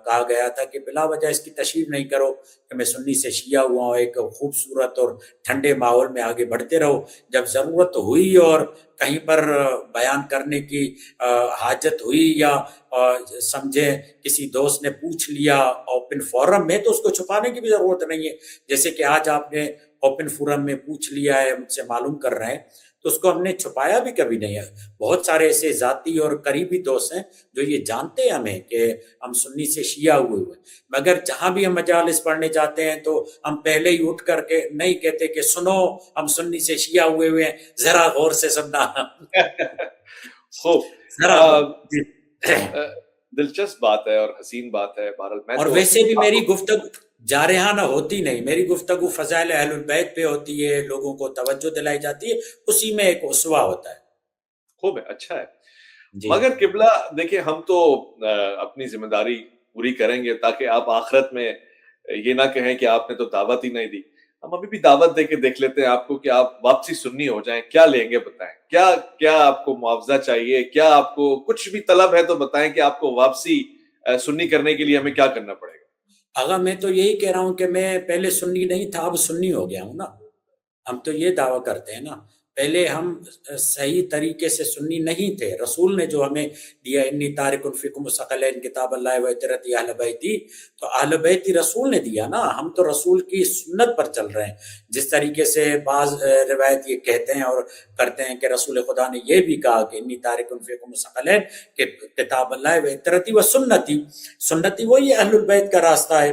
کہا گیا تھا کہ بلا وجہ اس کی تشہیر نہیں کرو کہ میں سنی سے شیعہ ہوا ہوں، ایک خوبصورت اور ٹھنڈے ماحول میں آگے بڑھتے رہو. جب ضرورت ہوئی اور کہیں پر بیان کرنے کی حاجت ہوئی، یا سمجھے کسی دوست نے پوچھ لیا اوپن فورم میں، تو اس کو چھپانے کی بھی ضرورت نہیں ہے. جیسے کہ آج آپ نے اوپن فورم میں پوچھ لیا ہے، مجھ سے معلوم کر رہے ہیں، تو اس کو ہم نے چھپایا بھی کبھی نہیں ہے. بہت سارے ایسے ذاتی اور قریبی دوست ہیں جو یہ جانتے ہیں ہمیں کہ ہم سنی سے شیعہ ہوئے ہوئے، مگر جہاں بھی ہم مجالس پڑھنے جاتے ہیں تو ہم پہلے ہی اٹھ کر کے نہیں کہتے کہ سنو ہم سنی سے شیعہ ہوئے ہوئے ہیں، ذرا غور سے سننا. خوب. ذرا دلچسپ بات ہے اور حسین بات ہے. بہرحال میں اور تو ویسے بھی میری گفتگو جارحانہ ہوتی نہیں، میری گفتگو فضائل اہل البیت پہ ہوتی ہے، لوگوں کو توجہ دلائی جاتی ہے، اسی میں ایک اسوہ ہوتا ہے. خوب ہے، اچھا ہے. جی مگر قبلہ دیکھیں، ہم تو اپنی ذمہ داری پوری کریں گے تاکہ آپ آخرت میں یہ نہ کہیں کہ آپ نے تو دعوت ہی نہیں دی. ہم ابھی بھی دعوت دے کے دیکھ لیتے ہیں آپ کو کہ آپ واپسی سنی ہو جائیں. کیا لیں گے بتائیں؟ کیا آپ کو معاوضہ چاہیے؟ کیا آپ کو کچھ بھی طلب ہے تو بتائیں کہ آپ کو واپسی سنی کرنے کے لیے ہمیں کیا کرنا پڑے گا. آغا میں تو یہی کہہ رہا ہوں کہ میں پہلے سنی نہیں تھا، اب سنی ہو گیا ہوں نا. ہم تو یہ دعویٰ کرتے ہیں نا، پہلے ہم صحیح طریقے سے سنی نہیں تھے. رسول نے جو ہمیں دیا، انی تارک فیکم ثقلین کتاب اللہ و عترتی اہل بیتی، تو اہل بیتی رسول نے دیا نا. ہم تو رسول کی سنت پر چل رہے ہیں. جس طریقے سے بعض روایت یہ کہتے ہیں اور کرتے ہیں کہ رسول خدا نے یہ بھی کہا کہ انی تارک فیکم ثقلین کہ کتاب اللہ و عترتی و سنتی وہی اہل البیت کا راستہ ہے.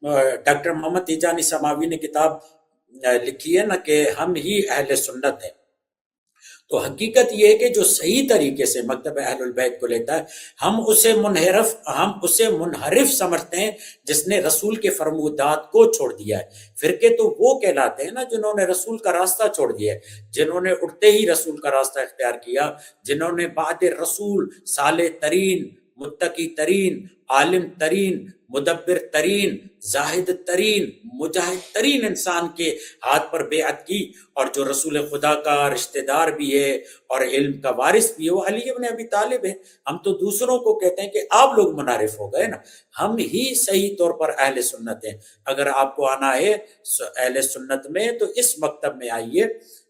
ڈاکٹر محمد تیجانی سماوی نے کتاب لکھی ہے نا کہ ہم ہی اہل سنت ہیں. تو حقیقت یہ ہے کہ جو صحیح طریقے سے مکتب اہل البیت کو لیتا ہے، ہم اسے منحرف سمجھتے ہیں جس نے رسول کے فرمودات کو چھوڑ دیا ہے. فرقے تو وہ کہلاتے ہیں نا جنہوں نے رسول کا راستہ چھوڑ دیا ہے، جنہوں نے اٹھتے ہی رسول کا راستہ اختیار کیا، جنہوں نے بعد رسول صالح ترین، متقی ترین، عالم ترین، مدبر ترین، زاہد ترین، مجاہد ترین انسان کے ہاتھ پر بیعت کی. اور جو رسول خدا کا رشتہ دار بھی ہے اور علم کا وارث بھی ہے وہ علی ابن ابی طالب ہے. ہم تو دوسروں کو کہتے ہیں کہ آپ لوگ منحرف ہو گئے نا. ہم ہی صحیح طور پر اہل سنت ہیں. اگر آپ کو آنا ہے اہل سنت میں تو اس مکتب میں آئیے.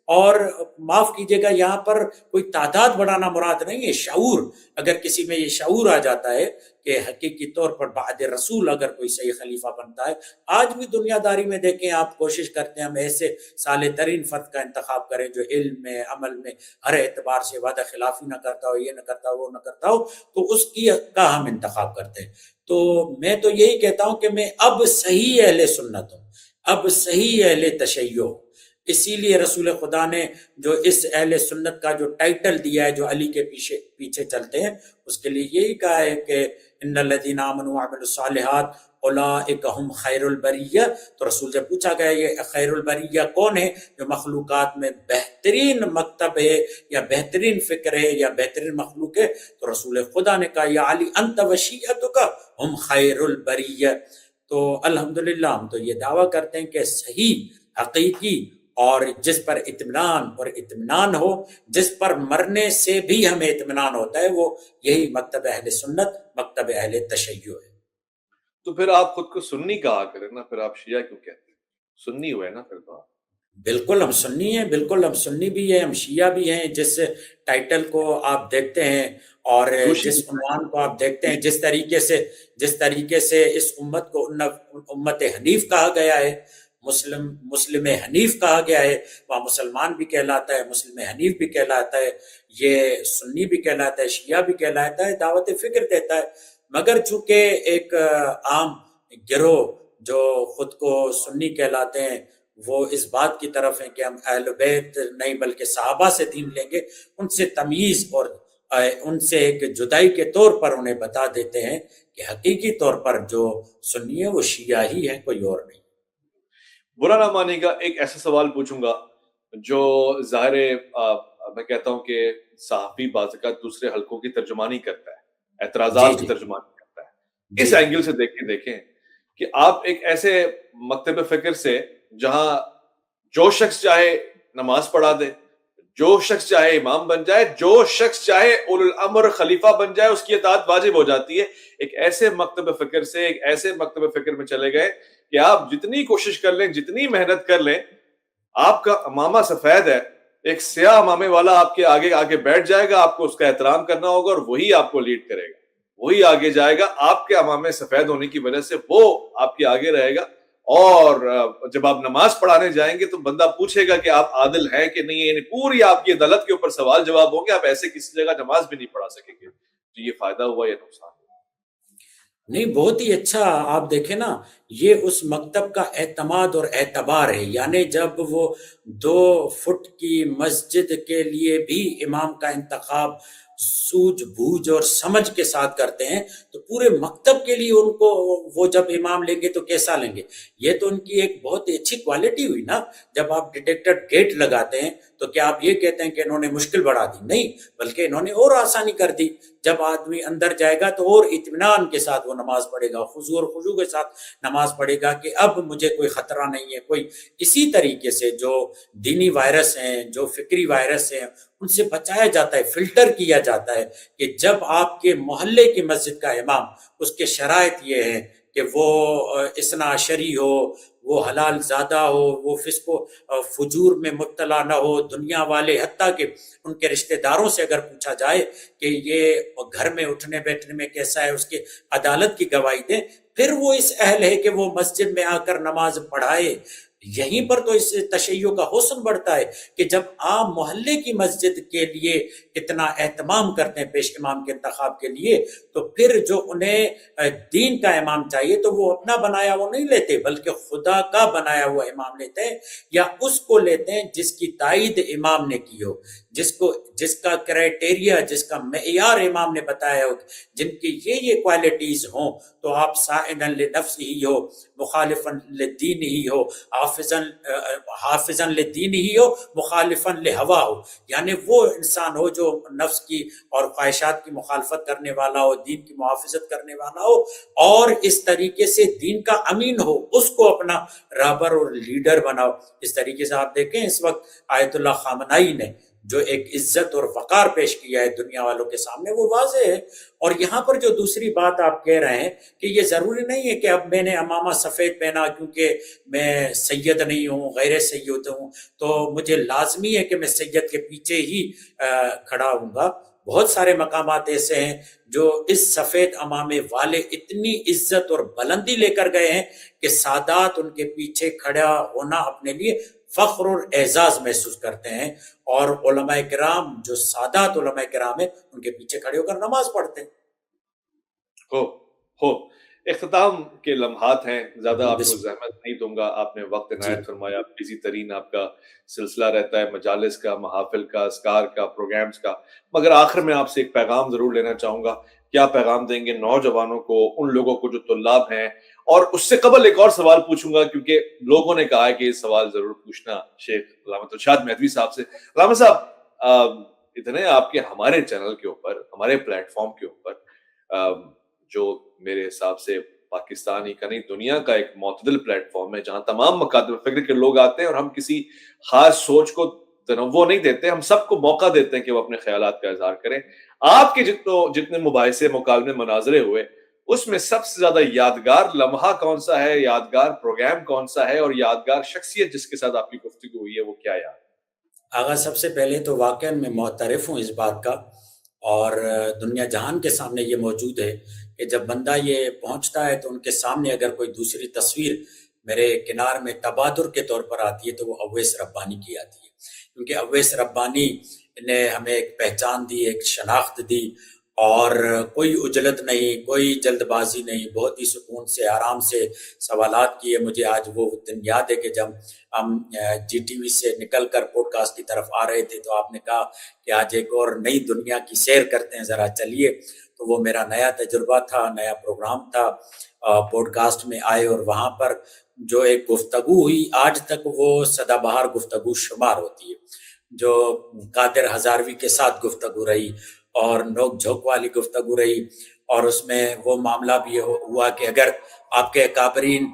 اور معاف کیجیے گا، یہاں پر کوئی تعداد بڑھانا مراد نہیں ہے، شعور. اگر کسی میں یہ شعور آ جاتا ہے کہ حقیقی طور پر بعد رسول اگر کوئی صحیح خلیفہ بنتا ہے، آج بھی دنیا داری میں دیکھیں آپ کوشش کرتے ہیں ہم ایسے صالح ترین فرد کا انتخاب کریں جو علم میں، عمل میں ہر اعتبار سے وعدہ خلافی نہ کرتا ہو، یہ نہ کرتا ہو، وہ نہ کرتا ہو، تو اس کا ہم انتخاب کرتے ہیں. تو میں تو یہی کہتا ہوں کہ میں اب صحیح اہل سنت ہوں، اب صحیح اہل تشیع ہوں. اسی لیے رسول خدا نے جو اس اہل سنت کا جو ٹائٹل دیا ہے، جو علی کے پیچھے چلتے ہیں، اس کے لیے یہی کہا ہے کہ ان الذین آمنوا وعملوا الصالحات اولئک هم خیر البریہ. تو رسول سے پوچھا گیا یہ خیر البریہ کون ہے؟ جو مخلوقات میں بہترین مکتب ہے یا بہترین فکر ہے یا بہترین مخلوق ہے. تو رسول خدا نے کہا یا علی انت وشیعتک ہم خیر البریہ. تو الحمدللہ ہم تو یہ دعویٰ کرتے ہیں کہ صحیح، حقیقی اور جس پر اطمینان ہو، جس پر مرنے سے بھی ہمیں اطمینان ہوتا ہے، وہ یہی مکتب اہل سنت، مکتب اہل تشیع ہے۔ تو پھر آپ خود کو سنی کہا کریں نا، پھر آپ شیعہ کیوں کہتے ہیں؟ سنی ہوئے نا پھر تو آپ۔ بالکل ہم سنی ہیں، بالکل ہم سنی بھی ہیں، ہم شیعہ بھی ہیں۔ جس ٹائٹل کو آپ دیکھتے ہیں اور دوسری جس عنوان کو آپ دیکھتے ہیں، جس طریقے سے اس امت کو امت حنیف کہا گیا ہے، مسلم حنیف کہا گیا ہے، وہاں مسلمان بھی کہلاتا ہے، مسلم حنیف بھی کہلاتا ہے، یہ سنی بھی کہلاتا ہے، شیعہ بھی کہلاتا ہے، دعوت فکر دیتا ہے۔ مگر چونکہ ایک عام گروہ جو خود کو سنی کہلاتے ہیں، وہ اس بات کی طرف ہیں کہ ہم اہل بیت نہیں بلکہ صحابہ سے دین لیں گے، ان سے تمیز اور ان سے ایک جدائی کے طور پر انہیں بتا دیتے ہیں کہ حقیقی طور پر جو سنی ہے وہ شیعہ ہی ہے، کوئی اور نہیں۔ برا نہ مانے گا، ایک ایسا سوال پوچھوں گا جو ظاہر میں کہتا ہوں کہ صحافی بعض اوقات دوسرے حلقوں کی ترجمانی کرتا ہے، جی اعتراضات کی جی ترجمانی کرتا ہے۔ اس جی اینگل سے دیکھیں کہ آپ ایک ایسے مکتب فکر سے جہاں جو شخص چاہے نماز پڑھا دے، جو شخص چاہے امام بن جائے، جو شخص چاہے اولو الامر خلیفہ بن جائے، اس کی اطاعت واجب ہو جاتی ہے، ایک ایسے مکتب فکر سے ایک ایسے مکتب فکر میں چلے گئے کہ آپ جتنی کوشش کر لیں، جتنی محنت کر لیں، آپ کا امامہ سفید ہے، ایک سیاہ امامے والا آپ کے آگے آگے بیٹھ جائے گا، آپ کو اس کا احترام کرنا ہوگا اور وہی آپ کو لیڈ کرے گا، وہی آگے جائے گا۔ آپ کے امامے سفید ہونے کی وجہ سے وہ آپ کے آگے رہے گا، اور جب آپ نماز پڑھانے جائیں گے تو بندہ پوچھے گا کہ آپ عادل ہیں کہ نہیں، یعنی پوری آپ کی عدالت کے اوپر سوال جواب ہوں گے، آپ ایسے کسی جگہ نماز بھی نہیں پڑھا سکیں گے۔ تو یہ فائدہ ہوا یا نقصان ہوا؟ نہیں، بہت ہی اچھا۔ آپ دیکھیں نا، یہ اس مکتب کا اعتماد اور اعتبار ہے، یعنی جب وہ 2 فٹ کی مسجد کے لیے بھی امام کا انتخاب سوجھ بوجھ اور سمجھ کے ساتھ کرتے ہیں، تو پورے مکتب کے لیے ان کو وہ جب امام لیں گے تو کیسا لیں گے؟ یہ تو ان کی ایک بہت اچھی کوالٹی ہوئی نا۔ جب آپ ڈیٹیکٹڈ گیٹ لگاتے ہیں تو کیا آپ یہ کہتے ہیں کہ انہوں نے مشکل بڑھا دی؟ نہیں، بلکہ انہوں نے اور آسانی کر دی۔ جب آدمی اندر جائے گا تو اور اطمینان کے ساتھ وہ نماز پڑھے گا، خضوع اور خضوع کے ساتھ نماز پڑھے گا کہ اب مجھے کوئی خطرہ نہیں ہے کوئی۔ اسی طریقے سے جو دینی وائرس ہیں، جو فکری وائرس ہیں، ان سے بچایا جاتا ہے، فلٹر کیا جاتا ہے کہ جب آپ کے محلے کی مسجد کا امام، اس کے شرائط یہ ہیں کہ وہ اثنا عشری ہو، وہ حلال زادہ ہو، وہ فسق و فجور میں مبتلا نہ ہو، دنیا والے، حتیٰ کہ ان کے رشتہ داروں سے اگر پوچھا جائے کہ یہ گھر میں اٹھنے بیٹھنے میں کیسا ہے، اس کے عدالت کی گواہی دیں، پھر وہ اس اہل ہے کہ وہ مسجد میں آ کر نماز پڑھائے۔ یہیں پر تو اس تشیع کا حسن بڑھتا ہے کہ جب عام محلے کی مسجد کے لیے اتنا اہتمام کرتے ہیں پیش امام کے انتخاب کے لیے، تو پھر جو انہیں دین کا امام چاہیے تو وہ اپنا بنایا وہ نہیں لیتے، بلکہ خدا کا بنایا ہوا امام لیتے ہیں، یا اس کو لیتے ہیں جس کی تائید امام نے کی ہو، جس کا کرائٹیریا، جس کا معیار امام نے بتایا ہو، جن کی یہ کوالٹیز ہوں، تو آپ سائنا لنفسہ ہی ہو، مخالفا للدین ہی ہو، حافظا للدین ہی ہو، مخالفا لہوا ہو، یعنی وہ انسان ہو جو نفس کی اور خواہشات کی مخالفت کرنے والا ہو، دین کی محافظت کرنے والا ہو، اور اس طریقے سے دین کا امین ہو، اس کو اپنا رہبر اور لیڈر بناؤ۔ اس طریقے سے آپ دیکھیں اس وقت آیت اللہ خامنائی نے جو ایک عزت اور وقار پیش کیا ہے دنیا والوں کے سامنے، وہ واضح ہے۔ اور یہاں پر جو دوسری بات آپ کہہ رہے ہیں کہ یہ ضروری نہیں ہے کہ اب میں نے امامہ سفید پہنا کیونکہ میں سید نہیں ہوں، غیر سید ہوں، تو مجھے لازمی ہے کہ میں سید کے پیچھے ہی کھڑا ہوں گا۔ بہت سارے مقامات ایسے ہیں جو اس سفید امامے والے اتنی عزت اور بلندی لے کر گئے ہیں کہ سادات ان کے پیچھے کھڑا ہونا اپنے لیے فخر اور اعزاز محسوس کرتے ہیں، اور علماء کرام جو سادات علماء کرام ہیں ان کے پیچھے کھڑے ہو کر نماز پڑھتے ہیں۔ ہو اختتام کے لمحات ہیں، زیادہ آپ کو بسم زحمت نہیں دوں گا، آپ نے وقت جی عنایت فرمایا، بزی ترین آپ کا سلسلہ رہتا ہے مجالس کا، محافل کا، اذکار کا، پروگرامز کا، مگر آخر میں آپ سے ایک پیغام ضرور لینا چاہوں گا۔ کیا پیغام دیں گے نوجوانوں کو، ان لوگوں کو جو طلاب ہیں؟ اور اس سے قبل ایک اور سوال پوچھوں گا کیونکہ لوگوں نے کہا ہے کہ یہ سوال ضرور پوچھنا شیخ علامت ارشاد مہدوی صاحب سے۔ علامت صاحب، اتنے آپ کے ہمارے چینل کے اوپر، ہمارے پلیٹ فارم کے اوپر جو میرے حساب سے پاکستان ہی کا نہیں دنیا کا ایک معتدل پلیٹ فارم ہے جہاں تمام مکاتب فکر کے لوگ آتے ہیں اور ہم کسی خاص سوچ کو تنوع نہیں دیتے, ہم سب کو موقع دیتے ہیں کہ وہ اپنے خیالات کا اظہار کریں. آپ کے جتنے مباحثے مکالمے مناظرے ہوئے اس میں سب سے زیادہ یادگار لمحہ کون سا ہے, یادگار پروگرام کون سا ہے, اور یادگار شخصیت جس کے ساتھ آپ کی گفتگو ہوئی ہے وہ کیا یاد؟ آغا سب سے پہلے تو واقعا میں معترف ہوں اس بات کا, اور دنیا جہان کے سامنے یہ موجود ہے کہ جب بندہ یہ پہنچتا ہے تو ان کے سامنے اگر کوئی دوسری تصویر میرے کنار میں تبادر کے طور پر آتی ہے تو وہ اویس ربانی کی آتی ہے, کیونکہ اویس ربانی نے ہمیں ایک پہچان دی, ایک شناخت دی, اور کوئی عجلت نہیں, کوئی جلد بازی نہیں, بہت ہی سکون سے آرام سے سوالات کیے. مجھے آج وہ دن یاد ہے کہ جب ہم جی ٹی وی سے نکل کر پوڈ کاسٹ کی طرف آ رہے تھے تو آپ نے کہا کہ آج ایک اور نئی دنیا کی سیر کرتے ہیں, ذرا چلیے. تو وہ میرا نیا تجربہ تھا, نیا پروگرام تھا. پوڈ کاسٹ میں آئے اور وہاں پر جو ایک گفتگو ہوئی آج تک وہ سدا بہار گفتگو شمار ہوتی ہے, جو قادر ہزاروی کے ساتھ گفتگو رہی اور نوک جھوک والی گفتگو رہی, اور اس میں وہ معاملہ بھی ہوا کہ اگر آپ کے اکابرین,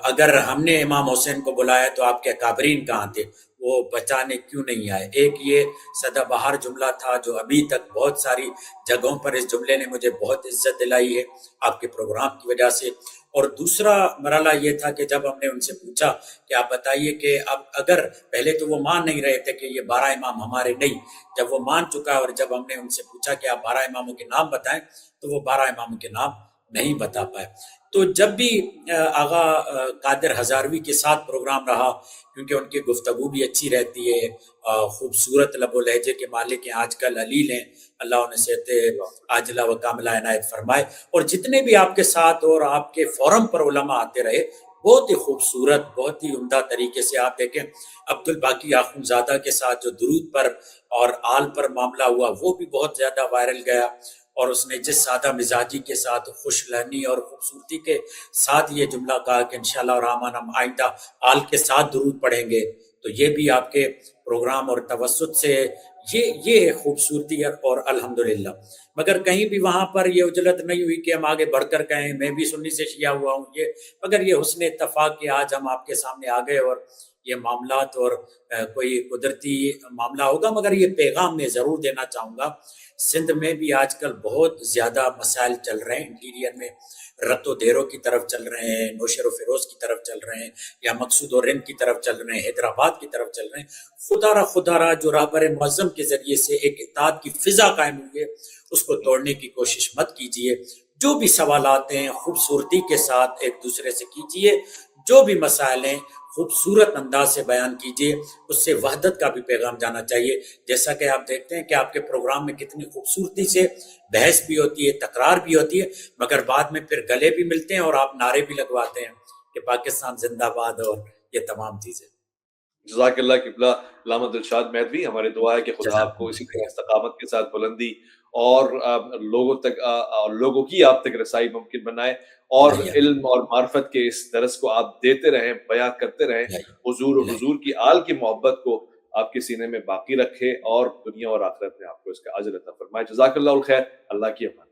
اگر ہم نے امام حسین کو بلایا تو آپ کے اکابرین کہاں تھے, وہ بچانے کیوں نہیں آئے. ایک یہ سدا بہار جملہ تھا جو ابھی تک بہت ساری جگہوں پر اس جملے نے مجھے بہت عزت دلائی ہے آپ کے پروگرام کی وجہ سے. اور دوسرا مرحلہ یہ تھا کہ جب ہم نے ان سے پوچھا کہ آپ بتائیے کہ اب اگر پہلے تو وہ مان نہیں رہے تھے کہ یہ 12 امام ہمارے نہیں, جب وہ مان چکا اور جب ہم نے ان سے پوچھا کہ آپ 12 اماموں کے نام بتائیں تو وہ 12 اماموں کے نام نہیں بتا پائے. تو جب بھی آغا قادر ہزاروی کے ساتھ پروگرام رہا, کیونکہ ان کی گفتگو بھی اچھی رہتی ہے, خوبصورت لب و لہجے کے مالک ہیں, آج کل علیل ہیں, اللہ انہیں صحت عاجلہ و کاملہ عنایت فرمائے. اور جتنے بھی آپ کے ساتھ اور آپ کے فورم پر علماء آتے رہے, بہت ہی خوبصورت, بہت ہی عمدہ طریقے سے. آپ دیکھیں عبدالباقی آخونزادہ کے ساتھ جو درود پر اور آل پر معاملہ ہوا وہ بھی بہت زیادہ وائرل گیا, اور اس نے جس سادہ مزاجی کے ساتھ, خوش لہنی اور خوبصورتی کے ساتھ یہ جملہ کہا کہ انشاءاللہ الرحمن ہم آئندہ آل کے ساتھ درود پڑھیں گے, تو یہ بھی آپ کے پروگرام اور توسط سے یہ خوبصورتی ہے. اور الحمدللہ مگر کہیں بھی وہاں پر یہ اجلت نہیں ہوئی کہ ہم آگے بڑھ کر کہیں میں بھی سنی سے شیعہ ہوا ہوں, مگر یہ حسن اتفاق کہ آج ہم آپ کے سامنے آ گئے اور یہ معاملات, اور کوئی قدرتی معاملہ ہوگا. مگر یہ پیغام میں ضرور دینا چاہوں گا, سندھ میں بھی آج کل بہت زیادہ مسائل چل رہے ہیں, انٹیریئر میں رت و دیرو کی طرف چل رہے ہیں, نوشر و فیروز کی طرف چل رہے ہیں, یا مقصود و رند کی طرف چل رہے ہیں, حیدرآباد کی طرف چل رہے ہیں. خدا را جو رہبر معظم کے ذریعے سے ایک اتحاد کی فضا قائم ہوئی ہے اس کو توڑنے کی کوشش مت کیجیے. جو بھی سوالات ہیں خوبصورتی کے ساتھ ایک دوسرے سے کیجیے, جو بھی مسائل ہیں خوبصورت انداز سے بیان کیجیے, اس سے وحدت کا بھی پیغام جانا چاہیے. جیسا کہ آپ دیکھتے ہیں کہ آپ کے پروگرام میں کتنی خوبصورتی سے بحث بھی ہوتی ہے, تکرار بھی ہوتی ہے, مگر بعد میں پھر گلے بھی ملتے ہیں اور آپ نعرے بھی لگواتے ہیں کہ پاکستان زندہ باد اور یہ تمام چیزیں. جزاک اللہ قبلہ علامہ دلشاد میدوی, ہماری دعا ہے کہ خدا آپ کو اسی طرح استقامت کے ساتھ بلندی اور لوگوں کی آپ تک رسائی ممکن بنائے, اور علم اور معرفت کے اس درس کو آپ دیتے رہیں, بیان کرتے رہیں, حضور و حضور کی آل کی محبت کو آپ کے سینے میں باقی رکھے, اور دنیا اور آخرت میں آپ کو اس کا اجر عطا فرمائے. جزاک اللہ الخیر, اللہ کی امان.